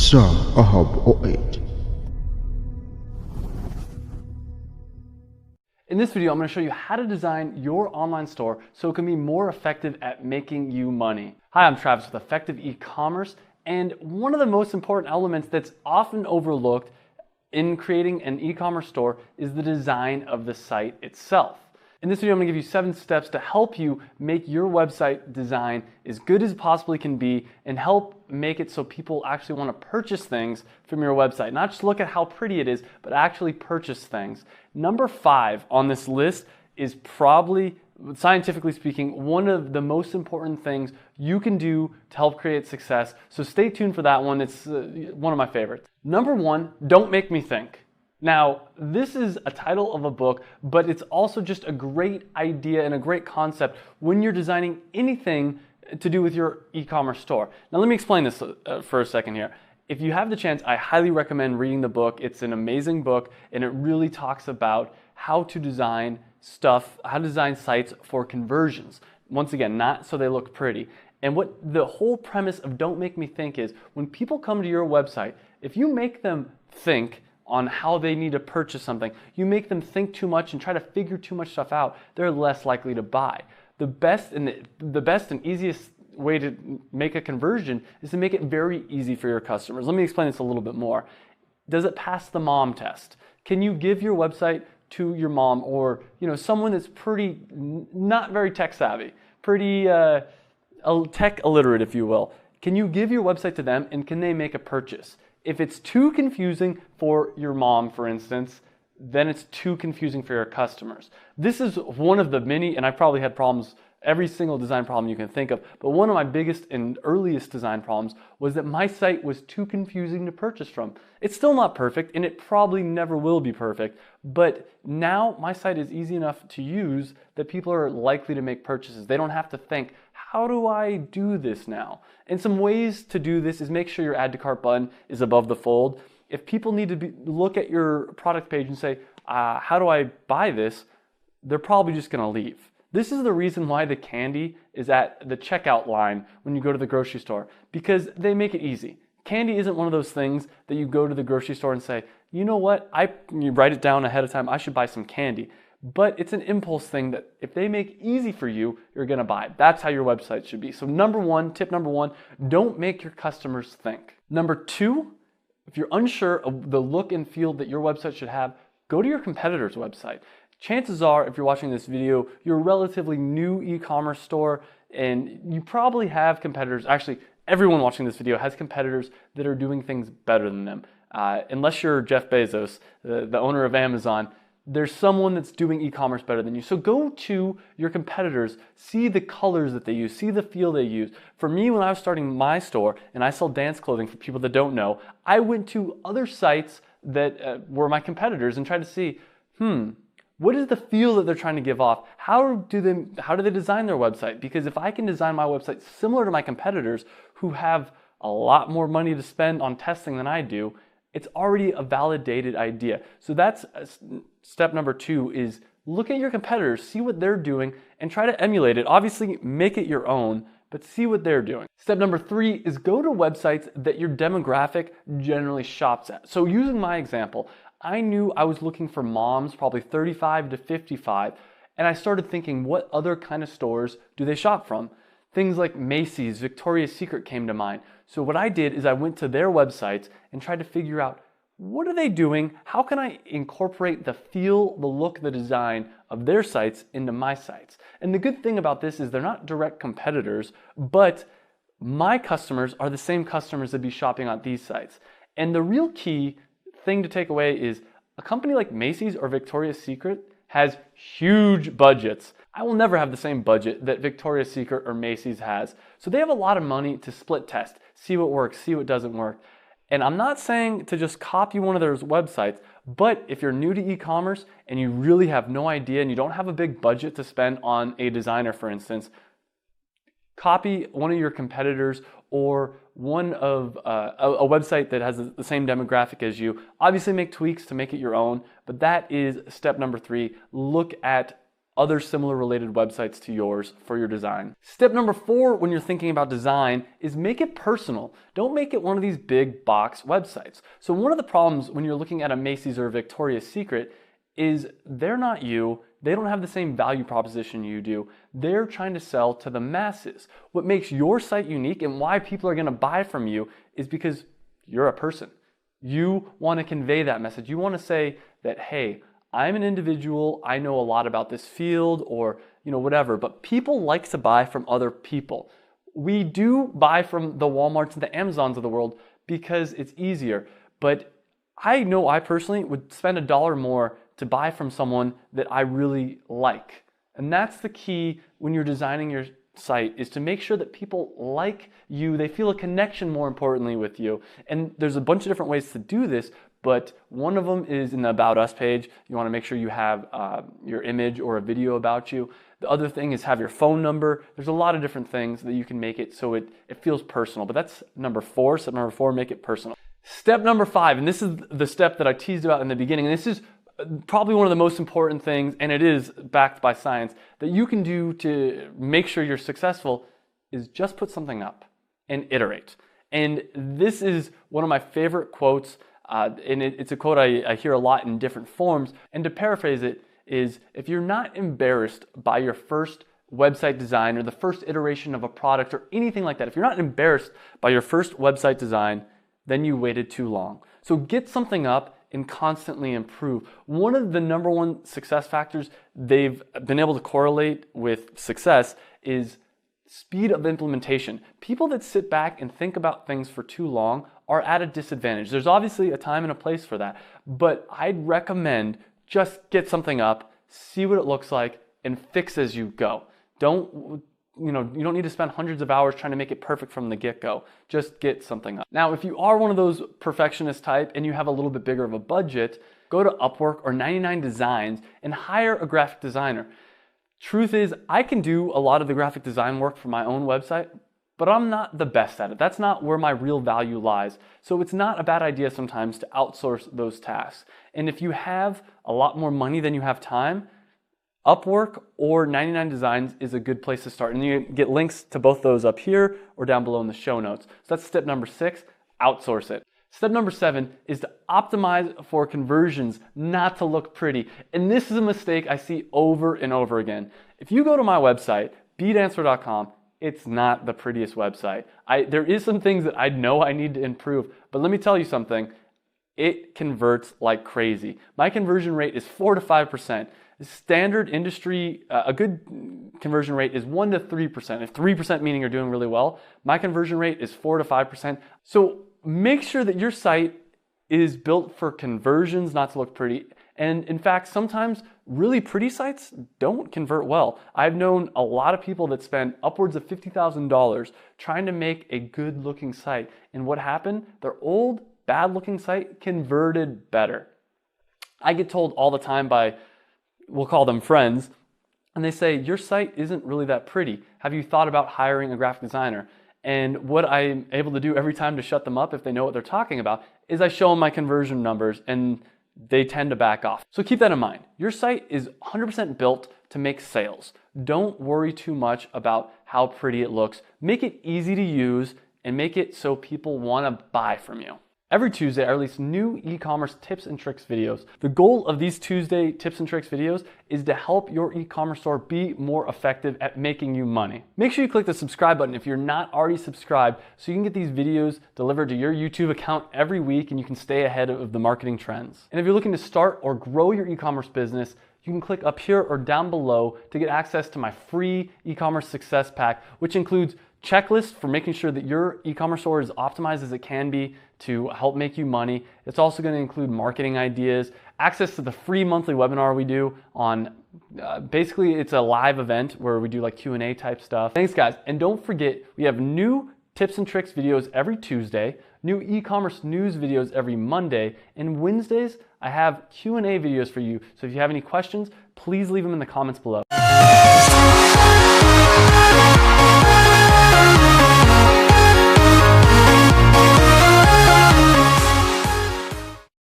Sir Ahab 08. In this video, I'm going to show you how to design your online store so it can be more effective at making you money. Hi, I'm Travis with Effective E-commerce, and one of the most important elements that's often overlooked in creating an e-commerce store is the design of the site itself. In this video, I'm going to give you 7 steps to help you make your website design as good as it possibly can be and help make it so people actually want to purchase things from your website. Not just look at how pretty it is, but actually purchase things. Number 5 on this list is probably, scientifically speaking, one of the most important things you can do to help create success. So stay tuned for that one. It's one of my favorites. Number 1, don't make me think. Now, this is a title of a book, but it's also just a great idea and a great concept when you're designing anything to do with your e-commerce store. Now, let me explain this for a second here. If you have the chance, I highly recommend reading the book. It's an amazing book, and it really talks about how to design stuff, how to design sites for conversions. Once again, not so they look pretty. And what the whole premise of Don't Make Me Think is, when people come to your website, if you make them think on how they need to purchase something, you make them think too much and try to figure too much stuff out, they're less likely to buy. The best and easiest way to make a conversion is to make it very easy for your customers. Let me explain this a little bit more. Does it pass the mom test? Can you give your website to your mom or someone that's pretty not very tech savvy, pretty tech illiterate, if you will? Can you give your website to them and can they make a purchase? If it's too confusing for your mom, for instance, then it's too confusing for your customers. This is one of the many, and I probably had problems, every single design problem you can think of, but one of my biggest and earliest design problems was that my site was too confusing to purchase from. It's still not perfect, and it probably never will be perfect, but now my site is easy enough to use that people are likely to make purchases. They don't have to think, how do I do this now? And some ways to do this is make sure your add to cart button is above the fold. If people need to look at your product page and say, how do I buy this? They're probably just gonna leave. This is the reason why the candy is at the checkout line when you go to the grocery store, because they make it easy. Candy isn't one of those things that you go to the grocery store and say, you know what, you write it down ahead of time, I should buy some candy. But it's an impulse thing that if they make easy for you, you're gonna buy. That's how your website should be. So tip number one, don't make your customers think. Number 2, if you're unsure of the look and feel that your website should have, go to your competitor's website. Chances are, if you're watching this video, you're a relatively new e-commerce store and you probably have competitors. Actually, everyone watching this video has competitors that are doing things better than them. Unless you're Jeff Bezos, the owner of Amazon, there's someone that's doing e-commerce better than you. So go to your competitors, see the colors that they use, see the feel they use. For me, when I was starting my store and I sell dance clothing for people that don't know, I went to other sites that were my competitors and tried to see, what is the feel that they're trying to give off? How do they design their website? Because if I can design my website similar to my competitors who have a lot more money to spend on testing than I do, it's already a validated idea. So that's step number 2 is look at your competitors, see what they're doing, and try to emulate it. Obviously, make it your own, but see what they're doing. Step number 3 is go to websites that your demographic generally shops at. So using my example, I knew I was looking for moms, probably 35 to 55, and I started thinking, what other kind of stores do they shop from? Things like Macy's, Victoria's Secret came to mind. So what I did is I went to their websites and tried to figure out, what are they doing? How can I incorporate the feel, the look, the design of their sites into my sites? And the good thing about this is they're not direct competitors, but my customers are the same customers that be shopping on these sites. And the real key thing to take away is a company like Macy's or Victoria's Secret has huge budgets. I will never have the same budget that Victoria's Secret or Macy's has. So they have a lot of money to split test, see what works, see what doesn't work. And I'm not saying to just copy one of their websites, but if you're new to e-commerce and you really have no idea and you don't have a big budget to spend on a designer, for instance, copy one of your competitors or one of a website that has the same demographic as you. Obviously make tweaks to make it your own, but that is step number 3. Look at other similar related websites to yours for your design. Step number 4 when you're thinking about design is make it personal. Don't make it one of these big box websites. So one of the problems when you're looking at a Macy's or a Victoria's Secret is they're not you. They don't have the same value proposition you do. They're trying to sell to the masses. What makes your site unique and why people are going to buy from you is because you're a person. You want to convey that message. You want to say that, hey, I'm an individual, I know a lot about this field or whatever, but people like to buy from other people. We do buy from the Walmarts and the Amazons of the world because it's easier, but I know I personally would spend $1 more to buy from someone that I really like. And that's the key when you're designing your site, is to make sure that people like you, they feel a connection more importantly with you. And there's a bunch of different ways to do this, but one of them is in the About Us page. You want to make sure you have your image or a video about you. The other thing is have your phone number. There's a lot of different things that you can make it so it feels personal, but that's number 4. Step number 4, make it personal. Step number 5, and this is the step that I teased about in the beginning, and this is probably one of the most important things, and it is backed by science, that you can do to make sure you're successful is just put something up and iterate. And this is one of my favorite quotes, and it's a quote I hear a lot in different forms. And to paraphrase it is, if you're not embarrassed by your first website design or the first iteration of a product or anything like that, if you're not embarrassed by your first website design, then you waited too long. So get something up and constantly improve. One of the number 1 success factors they've been able to correlate with success is speed of implementation. People that sit back and think about things for too long are at a disadvantage. There's obviously a time and a place for that, but I'd recommend just get something up, see what it looks like, and fix as you go. You don't need to spend hundreds of hours trying to make it perfect from the get-go. Just get something up. Now, if you are one of those perfectionist type and you have a little bit bigger of a budget, go to Upwork or 99 Designs and hire a graphic designer. Truth is, I can do a lot of the graphic design work for my own website, but I'm not the best at it. That's not where my real value lies. So it's not a bad idea sometimes to outsource those tasks. And if you have a lot more money than you have time, Upwork or 99 Designs is a good place to start. And you get links to both those up here or down below in the show notes. So that's step number 6, outsource it. Step number 7 is to optimize for conversions, not to look pretty. And this is a mistake I see over and over again. If you go to my website, bedancer.com, it's not the prettiest website. There is some things that I know I need to improve, but let me tell you something. It converts like crazy. My conversion rate is 4 to 5%. Standard industry, a good conversion rate is 1 to 3%. If 3% meaning you're doing really well, my conversion rate is 4 to 5%. So make sure that your site is built for conversions, not to look pretty. And in fact, sometimes really pretty sites don't convert well. I've known a lot of people that spend upwards of $50,000 trying to make a good looking site. And what happened? Their old bad looking site converted better. I get told all the time by, we'll call them friends, and they say, your site isn't really that pretty. Have you thought about hiring a graphic designer? And what I'm able to do every time to shut them up if they know what they're talking about is I show them my conversion numbers and they tend to back off. So keep that in mind. Your site is 100% built to make sales. Don't worry too much about how pretty it looks. Make it easy to use and make it so people want to buy from you. Every Tuesday, I release new e-commerce tips and tricks videos. The goal of these Tuesday tips and tricks videos is to help your e-commerce store be more effective at making you money. Make sure you click the subscribe button if you're not already subscribed so you can get these videos delivered to your YouTube account every week and you can stay ahead of the marketing trends. And if you're looking to start or grow your e-commerce business, you can click up here or down below to get access to my free e-commerce success pack, which includes checklists for making sure that your e-commerce store is optimized as it can be to help make you money. It's also going to include marketing ideas, access to the free monthly webinar we do on, basically it's a live event where we do like Q&A type stuff. Thanks guys, and don't forget we have new tips and tricks videos every Tuesday, new e-commerce news videos every Monday, and Wednesdays I have Q&A videos for you. So if you have any questions, please leave them in the comments below.